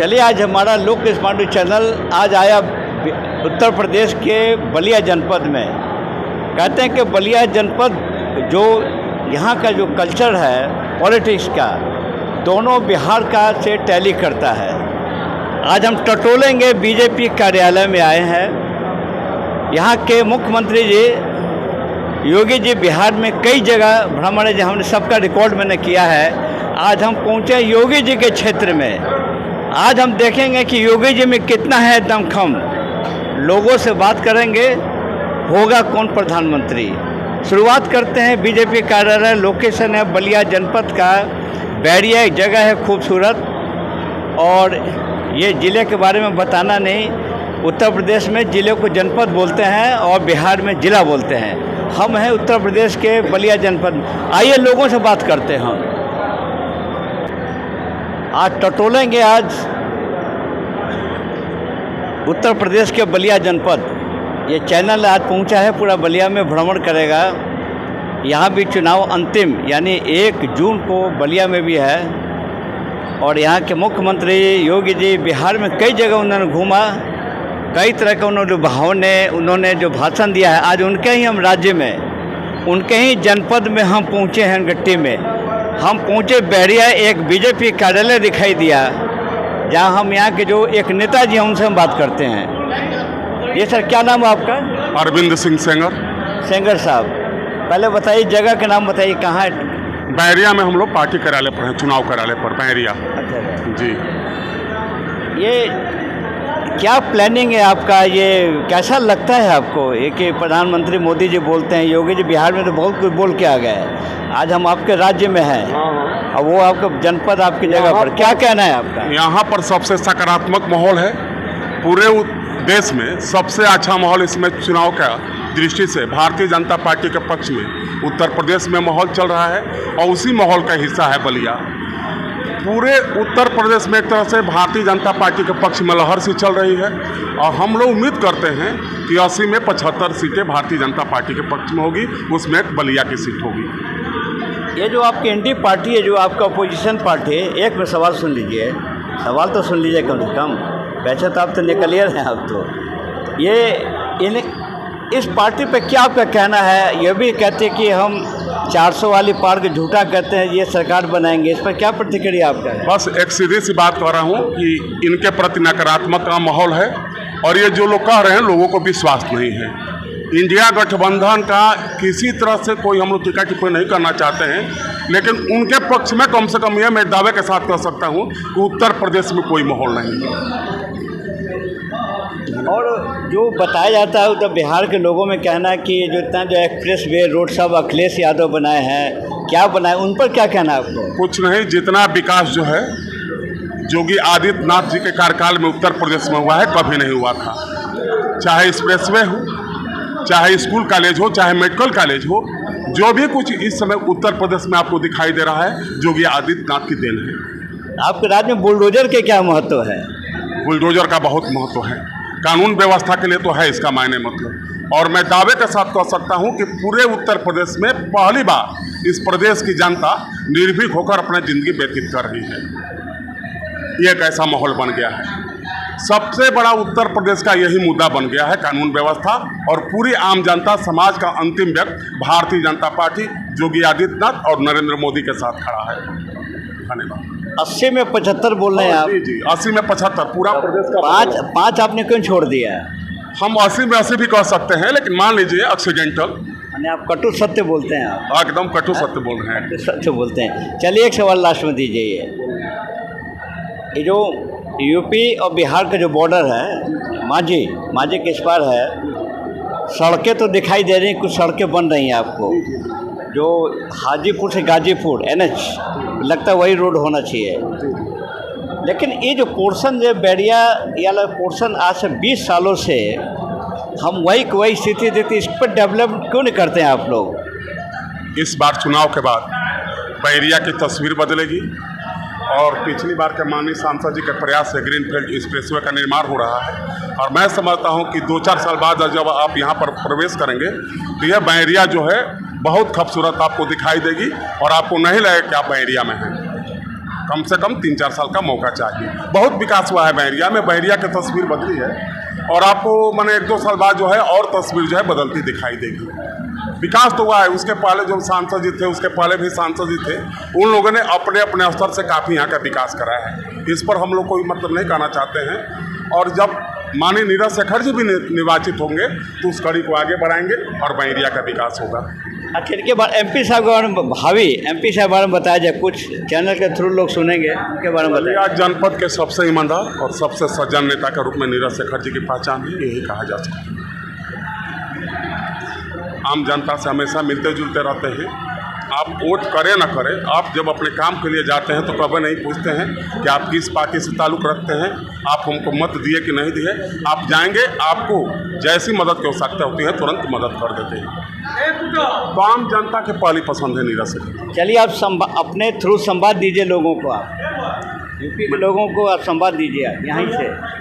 चलिए, आज हमारा लोक स्मार्ट चैनल आज आया उत्तर प्रदेश के बलिया जनपद में। कहते हैं कि बलिया जनपद जो यहाँ का जो कल्चर है पॉलिटिक्स का, दोनों बिहार का से टैली करता है। आज हम टटोलेंगे बीजेपी कार्यालय में आए हैं। यहाँ के मुख्यमंत्री जी योगी जी बिहार में कई जगह भ्रमण है, हमने सबका रिकॉर्ड मैंने किया है। आज हम पहुँचे योगी जी के क्षेत्र में। आज हम देखेंगे कि योगी जी में कितना है दमखम। लोगों से बात करेंगे, होगा कौन प्रधानमंत्री। शुरुआत करते हैं बीजेपी कार्यालय। लोकेशन है बलिया जनपद का बैरिया, एक जगह है खूबसूरत। और ये ज़िले के बारे में बताना नहीं, उत्तर प्रदेश में ज़िले को जनपद बोलते हैं और बिहार में ज़िला बोलते हैं। हम हैं उत्तर प्रदेश के बलिया जनपद। आइए लोगों से बात करते हैं। हम आज टटोलेंगे आज उत्तर प्रदेश के बलिया जनपद। ये चैनल आज पहुंचा है, पूरा बलिया में भ्रमण करेगा। यहाँ भी चुनाव अंतिम यानी 1 जून को बलिया में भी है। और यहाँ के मुख्यमंत्री योगी जी बिहार में कई जगह उन्होंने घूमा, कई तरह के उन्होंने जो भाषण दिया है। आज उनके ही हम राज्य में, उनके ही जनपद में हम पहुँचे हैं। गट्टी में हम पहुँचे बैरिया, एक बीजेपी कार्यालय दिखाई दिया जहाँ हम यहाँ के जो एक नेताजी हैं उनसे हम बात करते हैं। ये सर, क्या नाम है आपका? अरविंद सिंह सेंगर। सेंगर साहब, पहले बताइए जगह का नाम बताइए, कहाँ है? बैरिया में हम लोग पार्टी कार्यालय पर हैं, चुनाव कार्यालय पर बैरिया। अच्छा जी। ये क्या प्लानिंग है आपका? ये कैसा लगता है आपको? ये कि प्रधानमंत्री मोदी जी बोलते हैं, योगी जी बिहार में तो बहुत कुछ बोल के आ गए। आज हम आपके राज्य में हैं और वो आपका जनपद आपकी जगह पर, क्या कहना है आपका? यहाँ पर सबसे सकारात्मक माहौल है। पूरे देश में सबसे अच्छा माहौल इसमें चुनाव का दृष्टि से भारतीय जनता पार्टी के पक्ष में उत्तर प्रदेश में माहौल चल रहा है और उसी माहौल का हिस्सा है बलिया। पूरे उत्तर प्रदेश में एक तरह से भारतीय जनता पार्टी के पक्ष में लहर सी चल रही है और हम लोग उम्मीद करते हैं कि 80 में 75 सीटें भारतीय जनता पार्टी के पक्ष में होगी, उसमें एक बलिया की सीट होगी। ये जो आपकी एनडी पार्टी है, जो आपका अपोजिशन पार्टी है, एक में सवाल सुन लीजिए, सवाल तो सुन लीजिए कम से कम। वैसे तो आप तो निकलियर हैं, आप तो इस पार्टी पे क्या आपका कहना है? ये भी कहते हैं कि हम 400 वाली पार्क झूठा कहते हैं, ये सरकार बनाएंगे, इस पर क्या प्रतिक्रिया आपका है? बस एक सीधी सी बात कह रहा हूँ कि इनके प्रति नकारात्मक का माहौल है और ये जो लोग कह रहे हैं लोगों को विश्वास नहीं है। इंडिया गठबंधन का किसी तरह से कोई हम लोग टीका टिप्पणी नहीं करना चाहते हैं, लेकिन उनके पक्ष में कम से कम यह मैं दावे के साथ कह सकता हूँ कि उत्तर प्रदेश में कोई माहौल नहीं है। और जो बताया जाता है, तो बिहार के लोगों में कहना है कि जो इतना जो एक्सप्रेस वे रोड सब अखिलेश यादव बनाए हैं, क्या बनाए, उन पर क्या कहना है आपको? कुछ नहीं, जितना विकास जो है योगी आदित्यनाथ जी के कार्यकाल में उत्तर प्रदेश में हुआ है कभी नहीं हुआ था। चाहे एक्सप्रेसवे हो, चाहे स्कूल कॉलेज हो, चाहे मेडिकल कॉलेज हो, जो भी कुछ इस समय उत्तर प्रदेश में आपको दिखाई दे रहा है योगी आदित्यनाथ की देन है। आपके राज्य में बुलडोजर के क्या महत्व है? बुलडोजर का बहुत महत्व है, कानून व्यवस्था के लिए तो है इसका मायने मतलब। और मैं दावे के साथ कह सकता हूं कि पूरे उत्तर प्रदेश में पहली बार इस प्रदेश की जनता निर्भीक होकर अपनी ज़िंदगी व्यतीत कर रही है। ये एक ऐसा माहौल बन गया है। सबसे बड़ा उत्तर प्रदेश का यही मुद्दा बन गया है, कानून व्यवस्था। और पूरी आम जनता, समाज का अंतिम व्यक्ति भारतीय जनता पार्टी योगी आदित्यनाथ और नरेंद्र मोदी के साथ खड़ा है। धन्यवाद। 80 में 75 बोल रहे हैं आप? जी, 80 में 75 पूरा प्रदेश का। पाँच आपने क्यों छोड़ दिया? हम 80 में 80 भी कह सकते हैं, लेकिन मान लीजिए एक्सीडेंटल। यानी आप कटु सत्य बोलते हैं? आप एकदम कटु सत्य बोल रहे हैं। सत्य बोलते हैं। चलिए, एक सवाल लास्ट में दीजिए। ये जो यूपी और बिहार का जो बॉर्डर है, मांझी के इस पार है, सड़कें तो दिखाई दे रही, कुछ सड़कें बन रही हैं आपको। जो हाजीपुर से गाजीपुर NH लगता है वही रोड होना चाहिए, लेकिन ये जो पोर्शन जो बैरिया वाला पोर्शन आज से 20 सालों से हम वही स्थिति देती, इस पर डेवलप क्यों नहीं करते हैं आप लोग? इस बार चुनाव के बाद बैरिया की तस्वीर बदलेगी और पिछली बार के माननीय सांसद जी के प्रयास से ग्रीनफील्ड एक्सप्रेसवे का निर्माण हो रहा है। और मैं समझता हूं कि 2-4 साल बाद जब आप यहां पर प्रवेश करेंगे तो यह बैरिया जो है बहुत खूबसूरत आपको दिखाई देगी और आपको नहीं लगेगा कि आप बैरिया में हैं। कम से कम 3-4 साल का मौका चाहिए। बहुत विकास हुआ है बहरिया में, बहरिया की तस्वीर बदली है और आपको मैंने 1-2 साल बाद जो है और तस्वीर जो है बदलती दिखाई देगी। विकास तो हुआ है, उसके पहले जो सांसद जी थे, उसके पहले भी सांसद जी थे, उन लोगों ने अपने अपने स्तर से काफ़ी यहाँ का विकास कराया है। इस पर हम लोग कोई मतलब नहीं कहना चाहते हैं। और जब माननीय नीरज शेखर जी भी निर्वाचित होंगे तो उस कड़ी को आगे बढ़ाएंगे और बहरिया का विकास होगा। अच्छा, इनके बाद MP साहब के बारे में, भावी MP साहब के बारे में बताया जाए, कुछ चैनल के थ्रू लोग सुनेंगे, उनके बारे में बताइए। बलिया जनपद के सबसे ईमानदार और सबसे सज्जन नेता के रूप में नीरज शेखर जी की पहचान है, यही कहा जा सकता है। आम जनता से हमेशा मिलते जुलते रहते हैं। आप वोट करें ना करें, आप जब अपने काम के लिए जाते हैं तो कभी नहीं पूछते हैं कि आप किस पार्टी से ताल्लुक़ रखते हैं, आप हमको मत दिए कि नहीं दिए। आप जाएंगे, आपको जैसी मदद की आवश्यकता होती है तुरंत मदद कर देते हैं। तो आम जनता के पहली पसंद है नीरज शेखर। चलिए, आप अपने थ्रू संवाद दीजिए लोगों को, आप यूपी के लोगों को आप संवाद दीजिए आप यहीं से।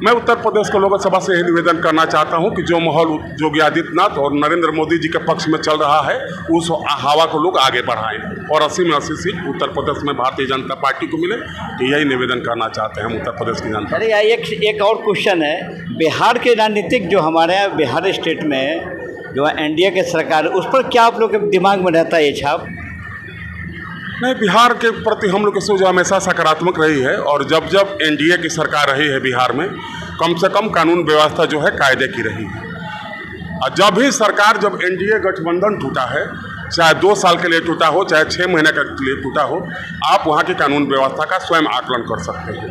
मैं उत्तर प्रदेश के लोगों सभा से यही निवेदन करना चाहता हूं कि जो माहौल योगी आदित्यनाथ और नरेंद्र मोदी जी के पक्ष में चल रहा है, उस हवा को लोग आगे बढ़ाएं और 80 में 80 सीट उत्तर प्रदेश में भारतीय जनता पार्टी को मिले। यही निवेदन करना चाहते हैं हम उत्तर प्रदेश की जनता। अरे एक और क्वेश्चन है, बिहार के राजनीतिक जो हमारे यहाँ बिहार स्टेट में जो NDA की सरकार, उस पर क्या आप लोग के दिमाग में रहता है ये छाप? नहीं, बिहार के प्रति हम लोग की सोच हमेशा सकारात्मक रही है और जब जब NDA की सरकार रही है बिहार में, कम से कम कानून व्यवस्था जो है कायदे की रही है। और जब भी सरकार, जब NDA गठबंधन टूटा है, चाहे 2 साल के लिए टूटा हो, चाहे 6 महीने के लिए टूटा हो, आप वहाँ की कानून व्यवस्था का स्वयं आकलन कर सकते हैं।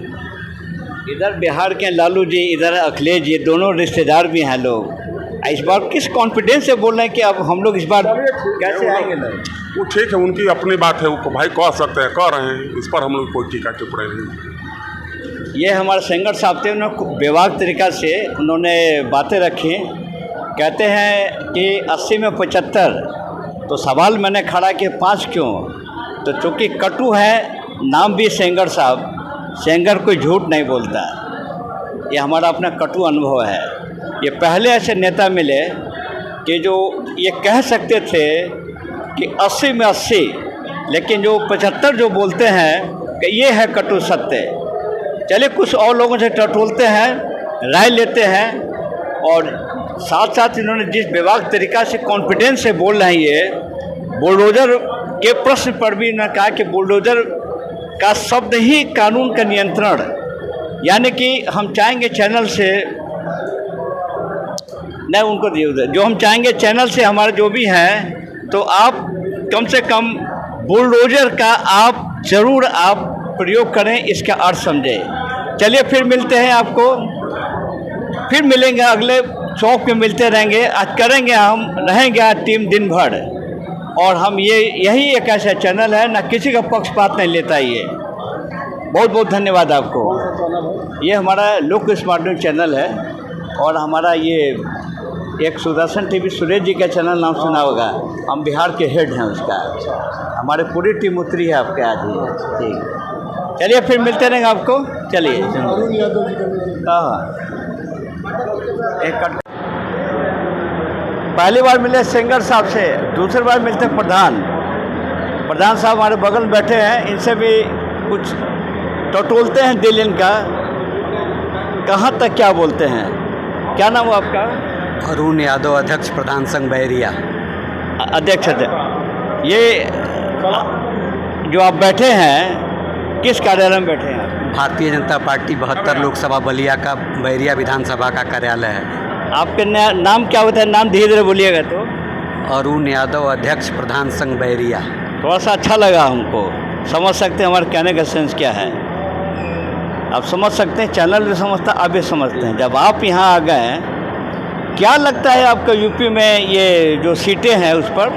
इधर बिहार के लालू जी, इधर अखिलेश जी, दोनों रिश्तेदार भी हैं लोग। इस बार किस कॉन्फिडेंस से बोल रहे हैं कि अब हम लोग इस बार कैसे आएंगे लोग? वो ठीक है, उनकी अपनी बात है, वो भाई कह सकते हैं, कह रहे हैं, इस पर हम लोग कोई टीका टिप्पणी नहीं। ये हमारे सेंगर साहब थे, उन्होंने बेबाक तरीक़ा से उन्होंने बातें रखी। कहते हैं कि 80 में 75, तो सवाल मैंने खड़ा कि 5 क्यों? तो चूँकि कटु है, नाम भी सेंगर साहब, सेंगर कोई झूठ नहीं बोलता। ये हमारा अपना कटु अनुभव है। ये पहले ऐसे नेता मिले कि जो ये कह सकते थे कि 80 में 80, लेकिन जो 75 जो बोलते हैं कि ये है कटु सत्य। चलिए, कुछ और लोगों से टटोलते हैं, राय लेते हैं, और साथ साथ इन्होंने जिस बेबाक तरीक़ा से कॉन्फिडेंस से बोल रहे हैं, ये बुलडोज़र के प्रश्न पर भी इन्होंने कहा कि बुलडोज़र का शब्द ही कानून का नियंत्रण, यानी कि हम चाहेंगे चैनल से नहीं, उनको दिए जो हम चाहेंगे चैनल से हमारे जो भी हैं, तो आप कम से कम बुलडोज़र का आप ज़रूर आप प्रयोग करें, इसका अर्थ समझें। चलिए, फिर मिलते हैं, आपको फिर मिलेंगे, अगले चौक पे मिलते रहेंगे। आज करेंगे, हम रहेंगे आज टीम दिन भर, और हम यही एक ऐसा चैनल है ना किसी का पक्षपात नहीं लेता। ये बहुत बहुत धन्यवाद आपको। ये हमारा लोक स्मार्ट न्यूज़ चैनल है, और हमारा ये एक सुदर्शन TV सुरेश जी का चैनल नाम सुना होगा, हम बिहार के हेड हैं उसका। हमारे पूरी टीम उतरी है आपके आज ही। ठीक, चलिए फिर मिलते रहेंगे आपको। चलिए, हाँ, एक पहली बार मिले सेंगर साहब से, दूसरी बार मिलते प्रधान साहब हमारे बगल में बैठे हैं, इनसे भी कुछ टटोलते हैं दिल इनका, कहाँ तक क्या बोलते हैं। क्या नाम है आपका? अरुण यादव, अध्यक्ष प्रधान संघ बहरिया। अध्यक्ष, ये जो आप बैठे हैं, किस कार्यालय में बैठे हैं आप? भारतीय जनता पार्टी 72 लोकसभा बलिया का बहरिया विधानसभा का कार्यालय है। आपके नाम क्या होता है? नाम धीरे धीरे बोलिएगा। तो अरुण यादव, अध्यक्ष प्रधान संघ बहरिया। थोड़ा सा अच्छा लगा हमको, समझ सकते हैं हमारे कहने का सेंस क्या है। आप समझ सकते हैं, चैनल भी समझता, आप भी समझते हैं। जब आप यहाँ आ गए, क्या लगता है आपको यूपी में ये जो सीटें हैं उस पर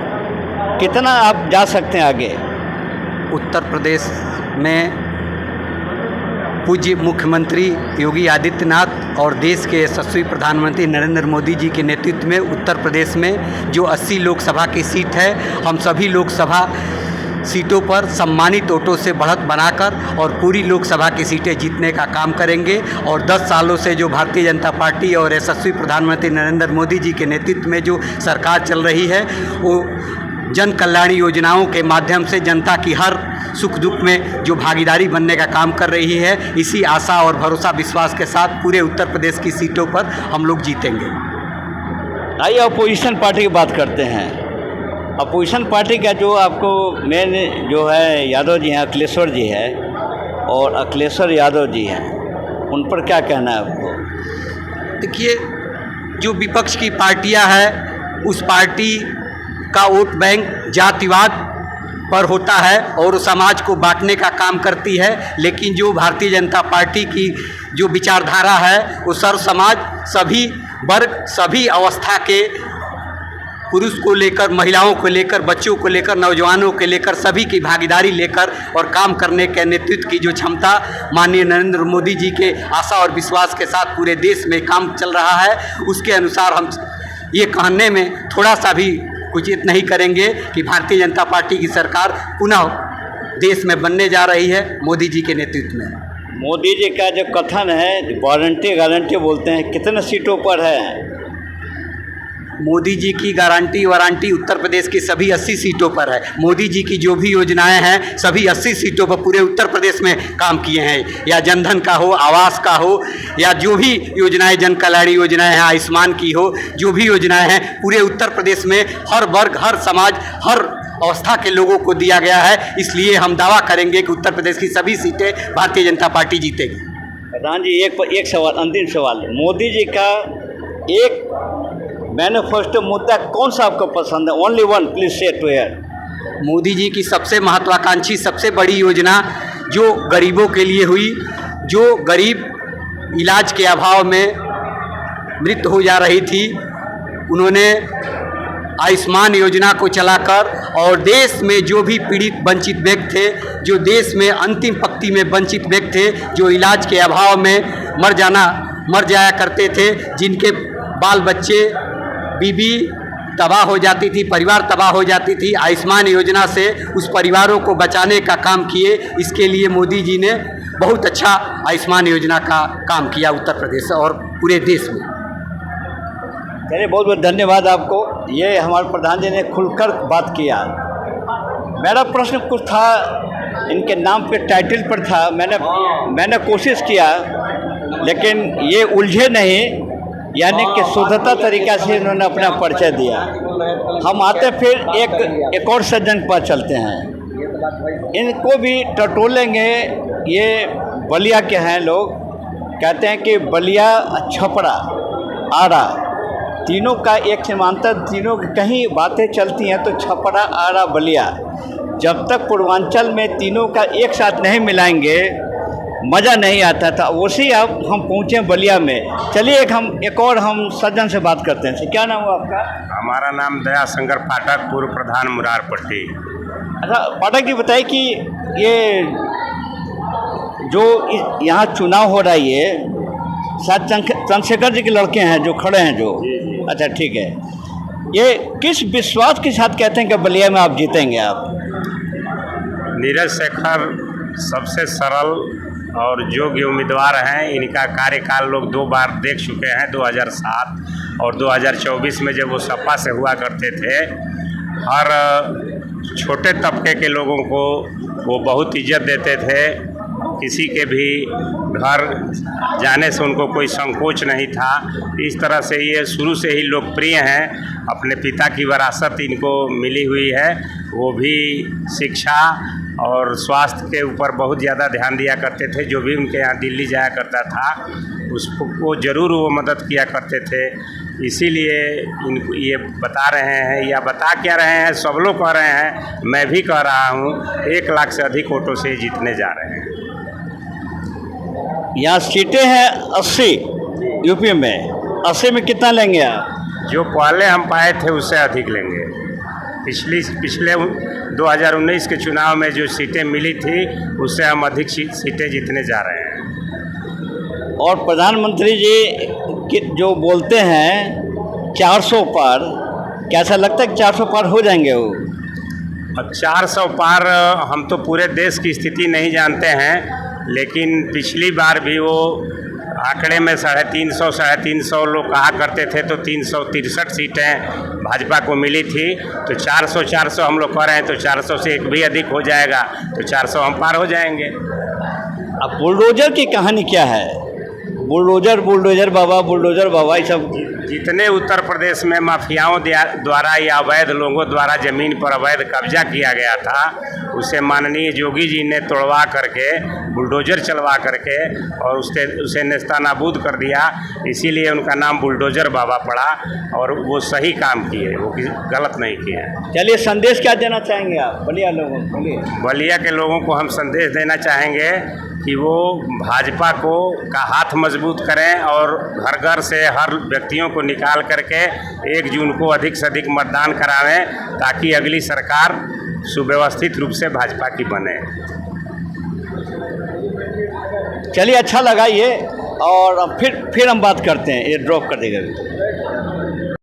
कितना आप जा सकते हैं आगे? उत्तर प्रदेश में पूज्य मुख्यमंत्री योगी आदित्यनाथ और देश के यशस्वी प्रधानमंत्री नरेंद्र मोदी जी के नेतृत्व में उत्तर प्रदेश में जो 80 लोकसभा की सीट है, हम सभी लोकसभा सीटों पर सम्मानित वोटों से बढ़त बनाकर और पूरी लोकसभा की सीटें जीतने का काम करेंगे। और 10 सालों से जो भारतीय जनता पार्टी और यशस्वी प्रधानमंत्री नरेंद्र मोदी जी के नेतृत्व में जो सरकार चल रही है, वो जन कल्याणी योजनाओं के माध्यम से जनता की हर सुख दुख में जो भागीदारी बनने का काम कर रही है। इसी आशा और भरोसा विश्वास के साथ पूरे उत्तर प्रदेश की सीटों पर हम लोग जीतेंगे। आइए अपोजिशन पार्टी की बात करते हैं। अपोजिशन पार्टी का जो आपको मेन जो है यादव जी हैं, अखिलेश्वर जी है और अखिलेश्वर यादव जी हैं, उन पर क्या कहना है आपको? देखिए, जो विपक्ष की पार्टियां हैं उस पार्टी का वोट बैंक जातिवाद पर होता है और समाज को बांटने का काम करती है। लेकिन जो भारतीय जनता पार्टी की जो विचारधारा है वो सर्व समाज, सभी वर्ग, सभी अवस्था के पुरुष को लेकर, महिलाओं को लेकर, बच्चों को लेकर, नौजवानों को लेकर, सभी की भागीदारी लेकर और काम करने के नेतृत्व की जो क्षमता माननीय नरेंद्र मोदी जी के आशा और विश्वास के साथ पूरे देश में काम चल रहा है, उसके अनुसार हम ये कहने में थोड़ा सा भी उचित नहीं करेंगे कि भारतीय जनता पार्टी की सरकार पुनः देश में बनने जा रही है मोदी जी के नेतृत्व में। मोदी जी का जो कथन है गारंटी बोलते हैं, कितने सीटों पर है? मोदी जी की गारंटी वारंटी उत्तर प्रदेश की सभी 80 सीटों पर है। मोदी जी की जो भी योजनाएं हैं सभी 80 सीटों पर पूरे उत्तर प्रदेश में काम किए हैं, या जनधन का हो, आवास का हो, या जो भी योजनाएं जन कल्याणी योजनाएं हैं, आयुष्मान की हो, जो भी योजनाएं हैं पूरे उत्तर प्रदेश में हर वर्ग, हर समाज, हर अवस्था के लोगों को दिया गया है। इसलिए हम दावा करेंगे कि उत्तर प्रदेश की सभी सीटें भारतीय जनता पार्टी जीतेगी। प्रधान जी, एक सवाल, अंतिम सवाल, मोदी जी का एक मैनिफेस्टो मुद्दा कौन सा आपको पसंद है? ओनली वन, प्लीज से टू हियर। मोदी जी की सबसे महत्वाकांक्षी, सबसे बड़ी योजना जो गरीबों के लिए हुई, जो गरीब इलाज के अभाव में मृत्यु हो जा रही थी, उन्होंने आयुष्मान योजना को चलाकर और देश में जो भी पीड़ित वंचित व्यक्ति थे, जो देश में अंतिम पंक्ति में वंचित व्यक्ति थे, जो इलाज के अभाव में मर जाया करते थे, जिनके बाल बच्चे, बीबी तबाह हो जाती थी, परिवार तबाह हो जाती थी, आयुष्मान योजना से उस परिवारों को बचाने का काम किए। इसके लिए मोदी जी ने बहुत अच्छा आयुष्मान योजना का काम किया उत्तर प्रदेश और पूरे देश में। चलिए, बहुत बहुत धन्यवाद आपको। ये हमारे प्रधान जी ने खुलकर बात किया। मेरा प्रश्न कुछ था, इनके नाम पे टाइटल पर था, मैंने कोशिश किया लेकिन ये उलझे नहीं, यानी कि शुद्धता तरीका से इन्होंने अपना परिचय दिया। हम आते फिर एक और सज्जन के पास चलते हैं, इनको भी टटोलेंगे। ये बलिया के हैं लोग, कहते हैं कि बलिया, छपरा, आरा, तीनों का एक समांतर, तीनों की कहीं बातें चलती हैं तो छपरा, आरा, बलिया, जब तक पूर्वांचल में तीनों का एक साथ नहीं मिलाएंगे मज़ा नहीं आता था। उसी अब हम पहुँचे बलिया में। चलिए एक और हम सज्जन से बात करते हैं। क्या नाम है आपका? हमारा नाम दया शंकर पाठक, पूर्व प्रधान मुरारपट्टी। अच्छा पाठक जी, बताइए कि ये जो यहाँ चुनाव हो रहा है, ये शायद चंद्रशेखर जी के लड़के हैं जो खड़े हैं जो। अच्छा ठीक है, ये किस विश्वास के साथ कहते हैं कि बलिया में आप जीतेंगे? आप नीरज शेखर सबसे सरल और योग्य उम्मीदवार हैं। इनका कार्यकाल लोग 2 बार देख चुके हैं, 2007 और 2024 में जब वो सपा से हुआ करते थे। हर छोटे तबके के लोगों को वो बहुत इज्जत देते थे, किसी के भी घर जाने से उनको कोई संकोच नहीं था। इस तरह से ये शुरू से ही लोकप्रिय हैं। अपने पिता की विरासत इनको मिली हुई है, वो भी शिक्षा और स्वास्थ्य के ऊपर बहुत ज़्यादा ध्यान दिया करते थे। जो भी उनके यहाँ दिल्ली जाया करता था उसको ज़रूर वो मदद किया करते थे। इसीलिए इनको ये बता रहे हैं, या बता क्या रहे हैं, सब लोग कह रहे हैं, मैं भी कह रहा हूँ, 1 लाख से अधिक वोटों से जीतने जा रहे हैं। यहाँ सीटें हैं 80 यूपी में, 80 में कितना लेंगे आप? जो पहले हम पाए थे उससे अधिक लेंगे। पिछले 2019 के चुनाव में जो सीटें मिली थी उससे हम अधिक सीटें जीतने जा रहे हैं। और प्रधानमंत्री जी जो बोलते हैं 400 पार, कैसा लगता है कि 400 पार हो जाएंगे वो? अब 400 पार हम तो पूरे देश की स्थिति नहीं जानते हैं, लेकिन पिछली बार भी वो आंकड़े में 350 लोग कहा करते थे, तो 363 सीटें भाजपा को मिली थी। तो 400 हम लोग कह रहे हैं, तो 400 से एक भी अधिक हो जाएगा तो 400 हम पार हो जाएंगे। अब बुलडोजर की कहानी क्या है? बुलडोजर बाबा ये सब जितने उत्तर प्रदेश में माफियाओं द्वारा या अवैध लोगों द्वारा ज़मीन पर अवैध कब्जा किया गया था, उसे माननीय योगी जी ने तोड़वा करके, बुलडोजर चलवा करके और उसे नेस्तानाबूद कर दिया। इसीलिए उनका नाम बुलडोजर बाबा पड़ा और वो सही काम किए, वो गलत नहीं किए। चलिए, संदेश क्या देना चाहेंगे आप बलिया लोगों को? बोलिए। बलिया के लोगों को हम संदेश देना चाहेंगे कि वो भाजपा का हाथ मजबूत करें और घर घर से हर व्यक्तियों को निकाल करके 1 जून को अधिक से अधिक मतदान करावें, ताकि अगली सरकार सुव्यवस्थित रूप से भाजपा की बने। चलिए, अच्छा लगा ये, और अब फिर हम बात करते हैं। ये ड्रॉप कर देगा।